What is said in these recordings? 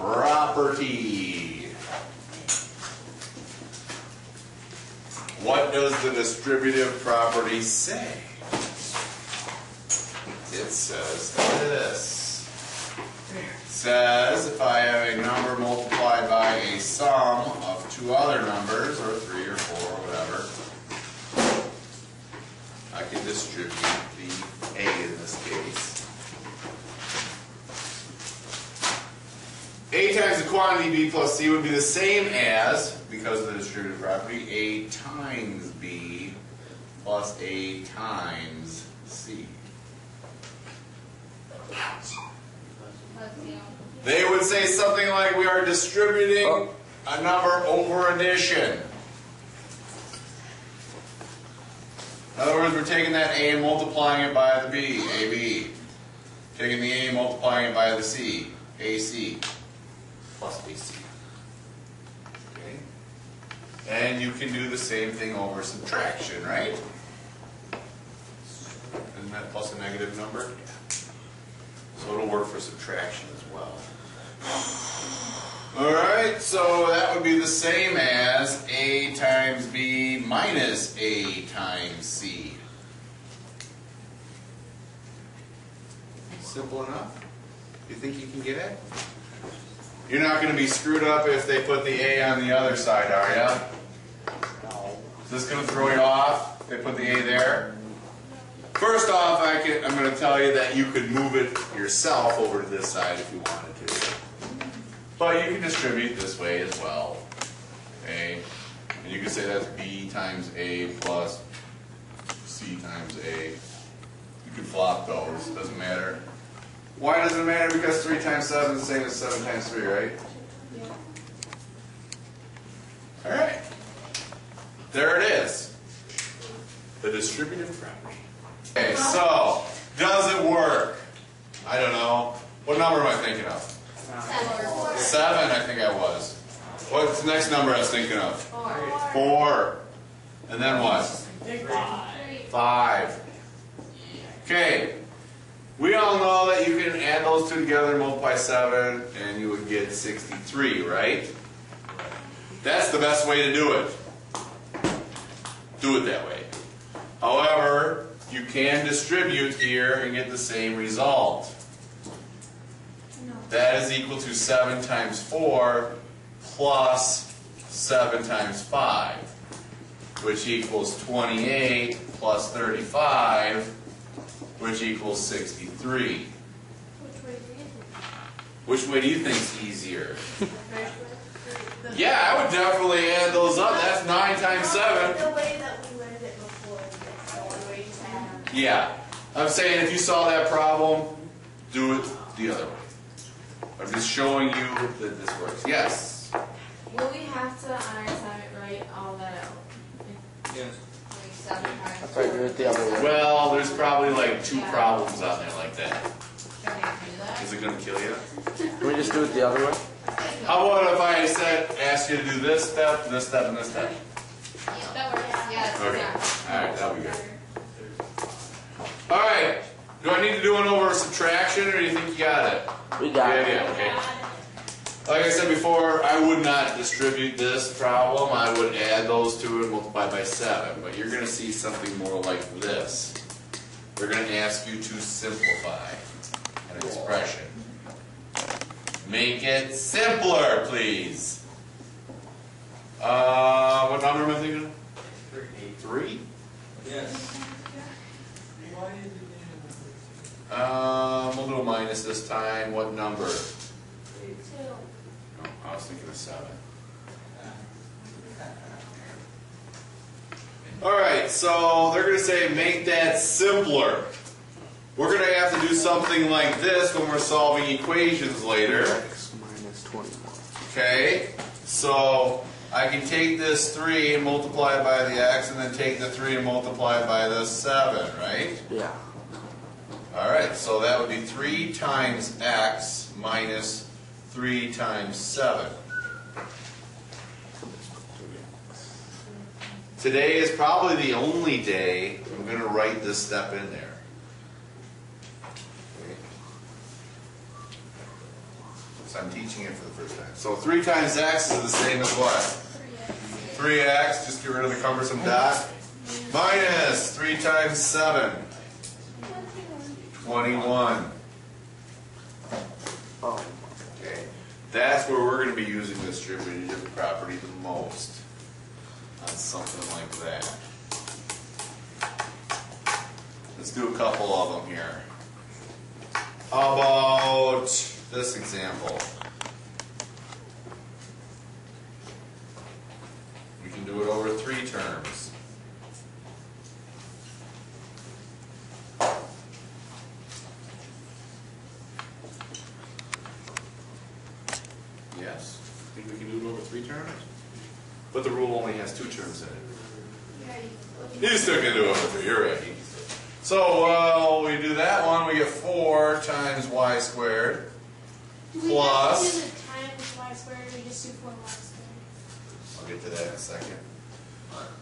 property. What does the distributive property say? It says this. It says if I have a number multiplied by a sum of two other numbers, or 3 or 4 or whatever, I can distribute the A in this case. A times the quantity B plus C would be the same as, because of the distributive property, A times B plus A times C. They would say something like we are distributing a number over addition. In other words, we're taking that A and multiplying it by the B, AB. Taking the A and multiplying it by the C, AC. Plus AC. Okay? And you can do the same thing over subtraction, right? Isn't that plus a negative number? So it'll work for subtraction as well. Alright, so that would be the same as A times B minus A times C. Simple enough? You think you can get it? You're not going to be screwed up if they put the A on the other side, are you? No. Is this going to throw you off if they put the A there? First off, I'm going to tell you that you could move it yourself over to this side if you wanted to. But you can distribute this way as well. Okay? And you can say that's B times A plus C times A. You can flop those, doesn't matter. Why does it matter? Because 3 times 7 is the same as 7 times 3, right? Yeah. Alright. There it is. The distributive property. Okay, so, does it work? I don't know. What number am I thinking of? 7, I think I was. What's the next number I was thinking of? 4. And then what? 5. Okay. We all know that you can add those two together and multiply 7, and you would get 63, right? That's the best way to do it. Do it that way. However, you can distribute here and get the same result. That is equal to 7 times 4 plus 7 times 5, which equals 28 plus 35, which equals 63. Which way do you think is easier? Yeah, I would definitely add those up. That's 9 times 7. The way that we learned it before. Yeah. I'm saying if you saw that problem, do it the other way. I'm just showing you that this works. Yes? Will we have to, on our assignment, write all that out? Yes. Like 7 times. I'll try to do it the other way. Well, there's probably like 2 problems on there like that. Can we do that? Is it going to kill you? Can we just do it the other way? How about if I asked you to do this step, and this step? That works. Yes. Okay. Yeah. Alright, that'll be good. Alright. Do I need to do an over subtraction, or do you think you got it? We got it. Yeah, okay. Like I said before, I would not distribute this problem. I would add those two and multiply by 7. But you're going to see something more like this. They're going to ask you to simplify an expression. Make it simpler, please. What number am I thinking of? 3? Yes. We'll do a minus this time. What number? 2. No, I was thinking of 7. Alright, so they're going to say make that simpler. We're going to have to do something like this when we're solving equations later. X minus 21. Okay, so I can take this 3 and multiply it by the x, and then take the 3 and multiply it by the 7, right? Yeah. Alright, so that would be 3 times x minus 3 times 7. Today is probably the only day I'm going to write this step in there. Okay. So I'm teaching it for the first time. So 3 times x is the same as what? 3x, just get rid of the cumbersome dot. Minus 3 times 7. 21. Oh. Okay. That's where we're going to be using the distributive property the most. On something like that. Let's do a couple of them here. How about this example? We can do it over 3 terms. Yes? Think we can do it over 3 terms? But the rule only has 2 terms in it. You still can do it over 3, you're right. So, we do that one, we get 4 times y squared plus. Do we have to do the times y squared, or we just do 4y squared? I'll get to that in a second.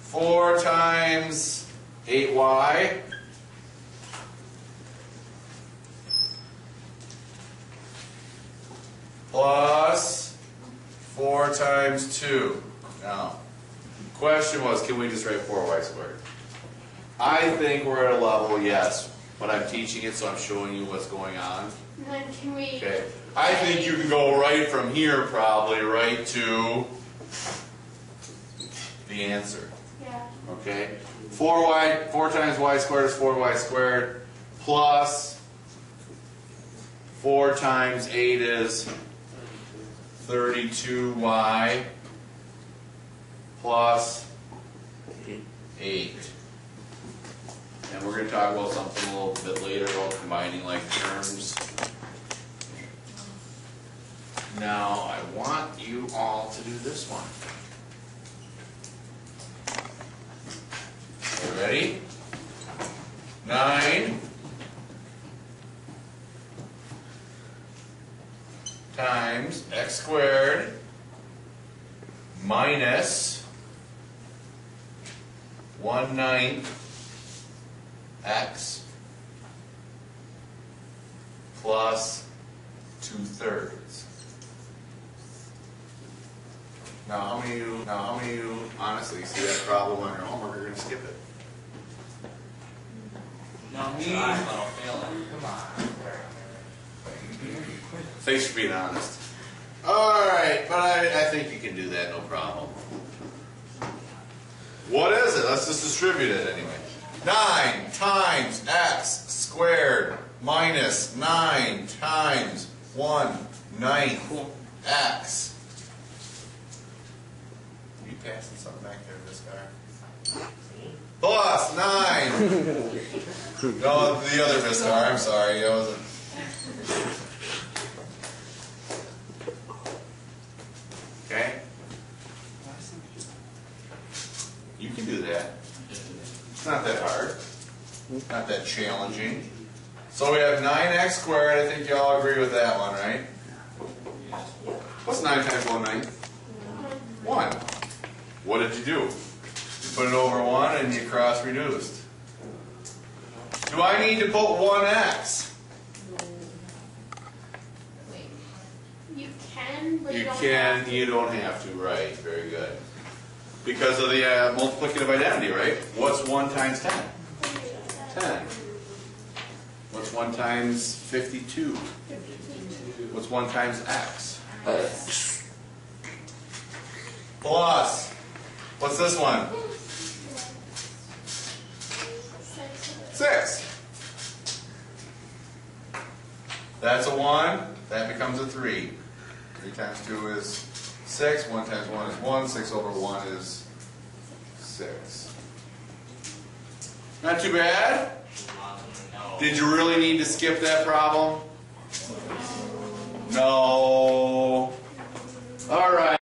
4 times 8y plus 4 times 2. Now, question was, can we just write 4y squared? I think we're at a level, yes, but I'm teaching it, so I'm showing you what's going on. And then can we... Okay. I think you can go right from here, probably, right to the answer. Yeah. Okay? 4 times y squared is 4y squared, plus 4 times 8 is 32y, plus 8. And we're going to talk about something a little bit later about combining like terms. Now, I want you all to do this one. Okay, ready? 9 times x squared minus 1/9 x plus 2/3. Now, how many of you honestly see that problem on your homework are going to skip it? No, I'm trying, but I'll fail it. Come on. Thanks for being honest. Alright, but I think you can do that, no problem. What is it? Let's just distribute it anyway. 9 times x squared minus 9 times 1/9 x. Are you passing something back there, this guy? Plus 9. No, the other Miss Carr, I'm sorry. I wasn't. Okay? You can do that. It's not that hard. Not that challenging. So we have 9x squared. I think you all agree with that one, right? What's 9 times 1/9? 1. What did you do? You put it over 1 and you cross reduced. Do I need to put 1x? You can, but You don't can, have to. you don't have to, right. Very good. Because of the multiplicative identity, right? What's 1 times 10? 10. What's 1 times 52? What's 1 times x? Plus, what's this one? 6. That's a 1. That becomes a 3. 3 times 2 is 6. 1 times 1 is 1. 6 over 1 is 6. Not too bad. No. Did you really need to skip that problem? No. All right.